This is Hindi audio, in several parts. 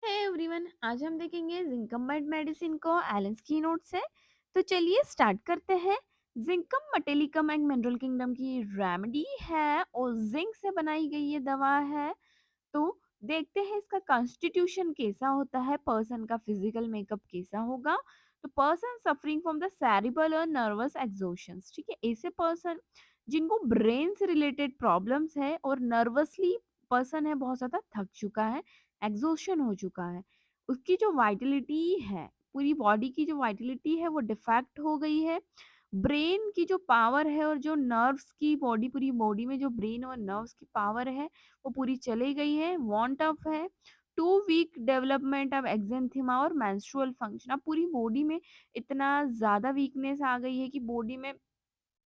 हे एवरीवन, आज हम देखेंगे जिंकम्बाइड मेडिसिन को एलेंस की नोट से। तो चलिए स्टार्ट करते हैं। जिंकम मटेलिकम एंड मिनरल किंगडम की रेमेडी है और जिंक से बनाई गई ये दवा है। तो देखते हैं इसका कॉन्स्टिट्यूशन कैसा होता है, पर्सन का फिजिकल मेकअप कैसा होगा। तो person suffering from the cerebral और नर्वस एक्सोशंस, ठीक है, ऐसे पर्सन जिनको ब्रेन से रिलेटेड प्रॉब्लम्स है और नर्वसली पर्सन है बहुत ज्यादा थक चुका है, एग्जॉशन हो चुका है, उसकी जो वाइटलिटी है, पूरी बॉडी की जो वाइटलिटी है वो डिफेक्ट हो गई है। ब्रेन की जो पावर है और जो नर्व्स की बॉडी, पूरी बॉडी में जो ब्रेन और नर्व्स की पावर है वो पूरी चली गई है, वांट ऑफ है। टू वीक डेवलपमेंट ऑफ एक्जेंथिमा और मेंस्ट्रुअल फंक्शन, अब पूरी बॉडी में इतना ज्यादा वीकनेस आ गई है कि बॉडी में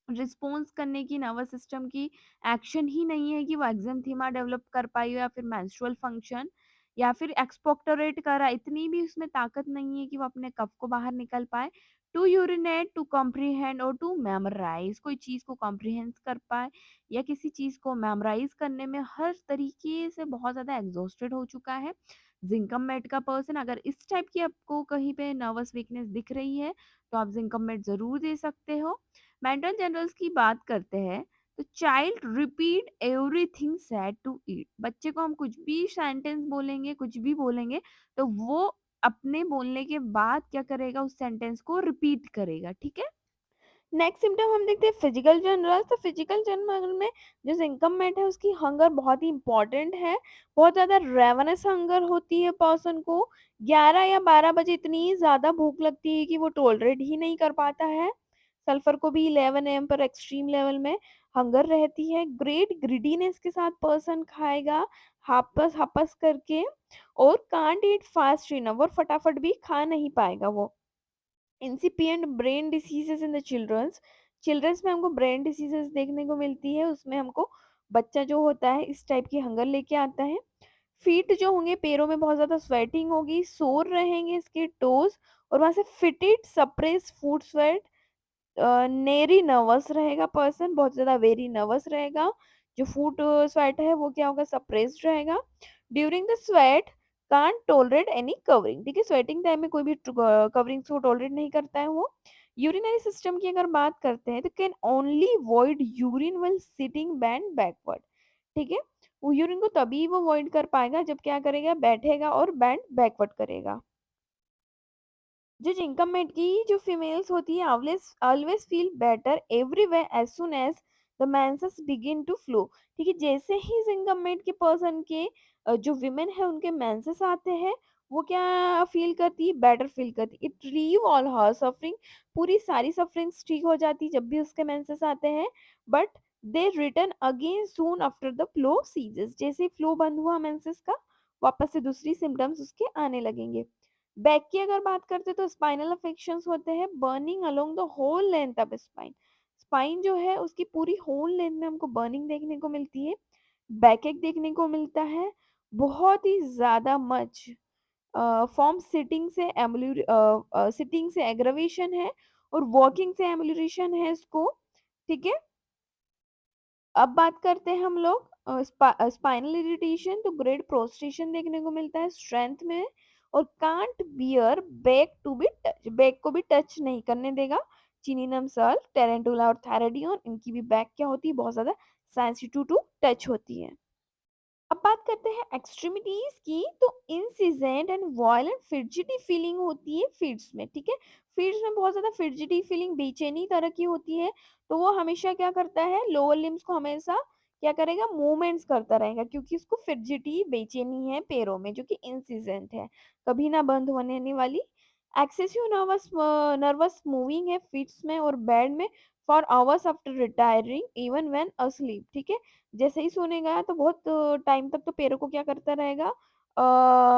रिस्पॉन्स करने की, नर्वस सिस्टम की एक्शन ही नहीं है कि वो एक्जेंथिमा डेवलप कर पाई हो या फिर मेंस्ट्रुअल फंक्शन या फिर एक्सपोक्टोरेट करा, इतनी भी उसमें ताकत नहीं है कि वो अपने कफ को बाहर निकल पाए। टू यूरिनेट, टू कॉम्प्रीहेंड और टू मेमोराइज, कोई चीज को कॉम्प्रीहेंस कर पाए या किसी चीज को मेमोराइज करने में हर तरीके से बहुत ज्यादा एग्जॉस्टेड हो चुका है जिंकम मेट का पर्सन। अगर इस टाइप की आपको कहीं पे नर्वस वीकनेस दिख रही है तो आप जिंकम मेट जरूर दे सकते हो। मेंटल जनरल्स की बात करते हैं तो child repeat everything said to eat, बच्चे को हम कुछ भी सेंटेंस बोलेंगे, कुछ भी बोलेंगे तो वो अपने बोलने के बाद क्या करेगा, उस सेंटेंस को रिपीट करेगा, ठीक है। नेक्स्ट सिम्टम हम देखते हैं फिजिकल जनरल। तो फिजिकल जनरल में जो जिंकम मेट है उसकी हंगर बहुत ही इंपॉर्टेंट है, बहुत ज्यादा रेवनस हंगर होती है पर्सन को। 11 या 12 बजे इतनी ज्यादा भूख लगती है कि वो टॉलरेट ही नहीं कर पाता है। सल्फर को भी 11 एम पर एक्सट्रीम लेवल में हंगर रहती है। ग्रेट ग्रिडीनेस के साथ पर्सन खाएगा, हापस हापस करके, और कांट ईट फास्ट इनफ, और फटाफट भी खा नहीं पाएगा वो। Incipient brain diseases in the childrens, childrens में हमको ब्रेन डिसीजेस देखने को मिलती है, उसमें हमको बच्चा जो होता है इस टाइप की हंगर लेके आता है। फीट जो होंगे, पैरों में बहुत ज्यादा स्वेटिंग होगी, सोर रहेंगे इसके टोज, और वहां से फिटेड सप्रेस फूड स्वेट। नेरी नर्वस रहेगा पर्सन, बहुत ज्यादा वेरी नर्वस रहेगा। जो फूड स्वेट है वो क्या होगा, सप्रेस्ड रहेगा। During the sweat can't tolerate any covering, ठीक है, स्वेटिंग टाइम में कोई भी कवरिंग को टॉलरेट नहीं करता है वो। यूरिनरी सिस्टम की अगर बात करते हैं तो can only void urine wheel sitting band backward, ठीक है, वो यूरिन को तभी वो वॉइड कर पाएगा जब क्या करेगा, बैठेगा और बैंड बैकवर्ड करेगा। जो जिंकमेट की जो फीमेल्स होती है always always feel better everywhere as soon as the menses begin to flow, ठीक है, जैसे ही जिंकमेट के पर्सन के जो विमेन है उनके मेंसेस आते हैं वो क्या फील करती है, बेटर फील करती है। It relieve all her suffering, पूरी सारी सफरिंग्स ठीक हो जाती है जब भी उसके मेंसेस आते हैं। But they return again soon after the flow ceases, जैसे फ्लो बंद हुआ मेंसेस का वापस से दूसरी सिम्टम्स उसके आने लगेंगे। बैक की अगर बात करते तो स्पाइनल अफेक्शंस होते हैं, burning along the whole length of spine, spine जो है उसकी पूरी होल लेंथ में हमको बर्निंग देखने को मिलती है। बैक एक देखने को मिलता है, बहुत ही ज्यादा मच फॉर्म सिटिंग से सिटिंग से एग्रवेशन है और वॉकिंग से एम्बुलेशन है इसको, ठीक है। अब बात करते हैं हम लोग स्पाइनल इरिटेशन, तो ग्रेड प्रोस्टेशन देखने को मिलता है स्ट्रेंथ में, और can't bear back to be touch, back को भी टच नहीं करने देगा। चिनिनम सल, टेरेंटुला और थायराइडियन, इनकी भी बैक क्या होती है, बहुत ज्यादा सेंसिटिव टू टच होती है। अब बात करते हैं एक्सट्रीमिटीज की, तो इंसिजेंट एंड वायलेंट फिडजिटी फीलिंग होती है फीट्स में, ठीक है। फीट्स में बहुत ज्यादा फिडजिटी फीलिंग, बेचैनी तरह की होती है, तो वो हमेशा क्या करता है, लोअर लिम्स को हमेशा क्या करेगा, मूवमेंट्स करता रहेगा, क्योंकि उसको फिडजिटी बेचैनी है पैरों में जो कि इंसिजेंट है, कभी ना बंद होने वाली। एक्सेसिव नर्वस नर्वस मूविंग है फीट्स में और बेड में for hours after retiring even when asleep, ठीक है, जैसे ही सोने गया तो बहुत टाइम तक तो पैरों को क्या करता रहेगा,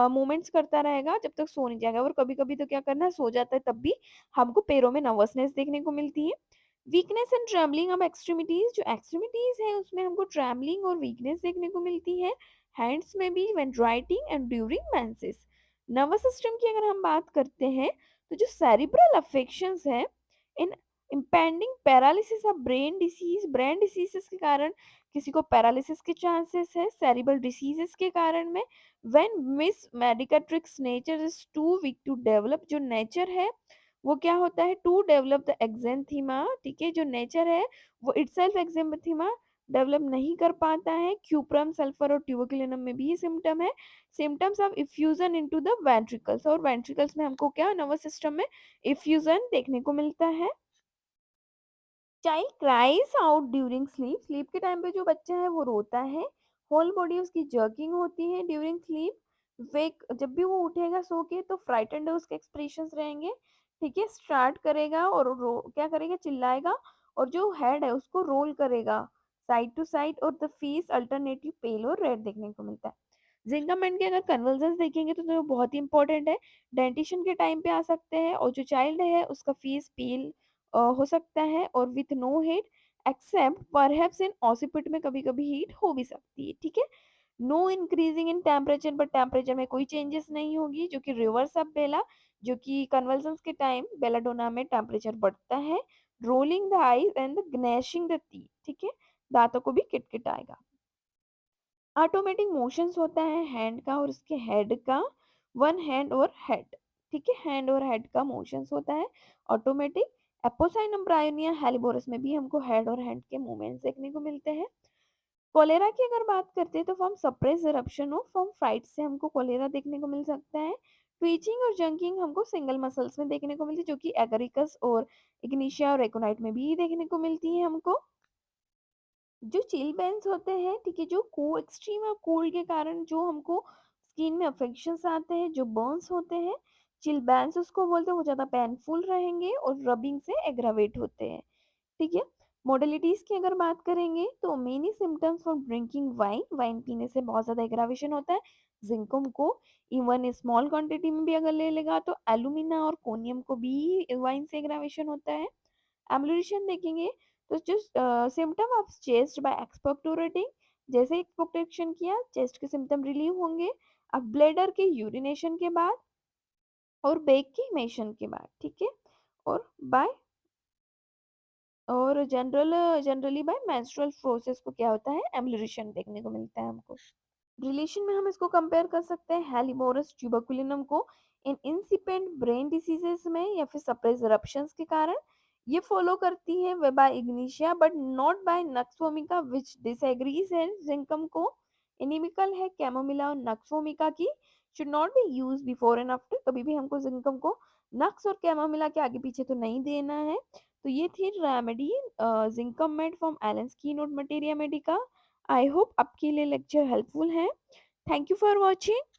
मूवमेंट्स करता रहेगा जब तक सो नहीं जाएगा, और कभी कभी तो क्या करना है, सो जाता है तब भी हमको पैरों में नर्वसनेस देखने को मिलती है। वीकनेस एंड ट्रैवलिंग, अब एक्सट्रीमिटीज, जो एक्सट्रीमिटीज है उसमें हमको ट्रैवलिंग और वीकनेस देखने को मिलती है। हैंड्स में भी when writing and during menses. Nervous system की अगर हम बात करते हैं तो जो सेरिब्रल अफेक्शंस है, in impending paralysis of brain diseases के कारण किसी को पैरालिसिस के चांसेस है, सेरिब्रल डिसीजेस के कारण में। When vis medicatrix naturae is too weak to develop, जो नेचर है वो क्या होता है, टू डेवलप द एक्जेंथीमा, ठीक है, जो नेचर है वो इटसेल्फ एक्जेंथीमा डेवलप नहीं कर पाता है। क्यूप्रम, सल्फर और ट्यूबरकुलिनम में भी ये सिम्टम है। Symptoms of effusion into the ventricles, और वेंट्रिकल्स में हमको क्या नर्वस सिस्टम में इफ्यूजन देखने को मिलता है। Child cries out during sleep, sleep के टाइम पे जो बच्चा है वो रोता है। होल बॉडी उसकी जर्किंग होती है ड्यूरिंग स्लीप। वेक, जब भी वो उठेगा सो के तो फ्राइटेंड उसके एक्सप्रेशंस रहेंगे, ठीक है। स्टार्ट करेगा और क्या करेगा, चिल्लाएगा, और जो हेड है उसको रोल करेगा साइड टू साइड, और द फेस अल्टरनेटिव पेल और रेड देखने को मिलता है। जिंगामेंट के अगर कन्वर्जन देखेंगे तो बहुत ही इंपॉर्टेंट है। डेंटिशन के टाइम पे आ सकते हैं, और जो चाइल्ड है उसका फेस पेल हो सकता है, और with no heat except perhaps in occiput में कभी कभी हीट हो भी सकती है, ठीक है। No increasing in temperature, but temperature में कोई चेंजेस नहीं होगी, जो कि रिवर्स ऑफ बेला, जो कि कन्वल्जन्स के टाइम बेलाडोना में टेम्परेचर बढ़ता है। Rolling the eyes and the gnashing the teeth, ठीक है, दांतों को भी किटकिट आएगा। ऑटोमेटिक मोशंस होता है हैंड का और उसके हेड का, वन हैंड और हेड, ठीक है, हैंड और हेड का मोशंस होता है ऑटोमेटिक। एपोसाइनम ब्रायोनिया हेलिबोरस में भी हमको हेड और हैंड के मूवमेंट्स देखने को मिलते हैं। कोलेरा की अगर बात करते हैं तो फॉर्म सप्रेस इरप्शन हो, फॉर्म फाइट से हमको कोलेरा देखने को मिल सकता है। ट्वीचिंग और जंकिंग हमको सिंगल मसल्स में देखने को मिलती है, जो कि एगरिकस और इग्निशिया और रेकोनाइट में भी देखने को मिलती है हमको। जो चिल बेंस होते हैं, ठीक है, जो को एक्सट्रीम और कोल्ड के कारण जो हमको स्किन में अफेक्शंस आते हैं, जो बर्न्स होते हैं, चिल बेंस उसको बोलते हैं, वो ज़्यादा पेनफुल रहेंगे और रबिंग से एग्रावेट होते हैं, ठीक है। मोडलिटीज की अगर बात करेंगे तो many symptoms from drinking wine, wine पीने से बहुत ज़्यादा एग्रावेशन होता है जिंकम को। इवन स्मॉल क्वांटिटी में भी अगर ले लेगा तो एलुमिना और कोनियम को भी वाइन से एग्रावेशन होता है। एम्बुलेशन देखेंगे तो जो सिम्टम ऑफ चेस्ट बाय एक्सपेक्टोरेटिंग, जैसे एक्सपेक्टेशन किया चेस्ट के सिम्टम रिलीव होंगे। अब ब्लेडर के यूरिनेशन के बाद और बैक के इमेशन के बाद, ठीक है, और बाय और जनरली बाय मेंस्ट्रुअल प्रोसेस को क्या होता है, एम्बुलेशन देखने को मिलता है हमको। रिलेशन में हम इसको कंपेयर कर सकते हैं हेलिबोरस ट्यूबरकुलिनम को इन इंसिपेंट ब्रेन डिसीजेस में या फिर सप्रेस eruptions के कारण। ये फॉलो करती है वेबा Ignatia but not by Nux vomica which disagrees है जिंकम को। इनिमिकल है कैमोमिला और नक्सोमिका की, should not be use before and after, कभी भी हमको जिंकम को नक्स और कैमोमिला के आगे पीछे तो नहीं देना है। तो ये थी remedy जिंकम made from एलेंस keynote materia Medica. I hope आपके लिए लेक्चर हेल्पफुल है। Thank you for watching.